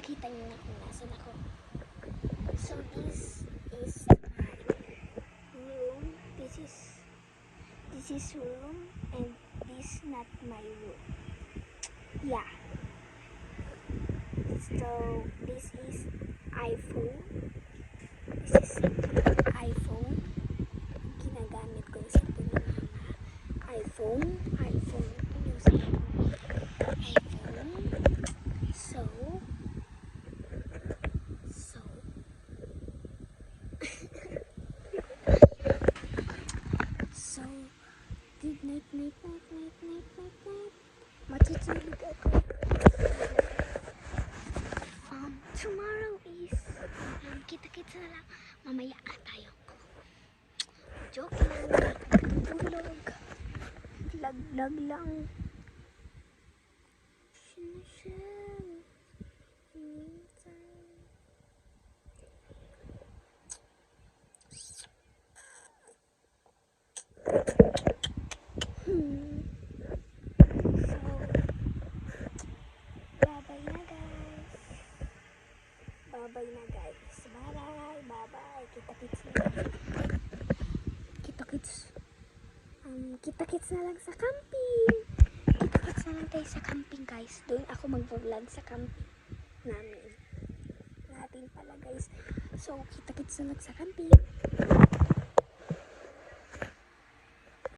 Kita niyo na kung nasan ako. So this is my room. This is room, and this not my room. Yeah. So this is iPhone. This is iPhone. Ginagamit ko yung cellphone ni mama. iPhone. Ano yung cellphone? iPhone. So good night. Matutulog ako. Tomorrow is kita-kita na lang. Mamaya tayo ko. Joke lang. Tulog. Laglag lang. Bye na guys. Bye. Kita-kits na lang. Kita-kits na lang sa camping. Kita-kits na lang tayo sa camping guys. Doon ako mag-vlog sa camping natin pala guys. So kita-kits na lang sa camping.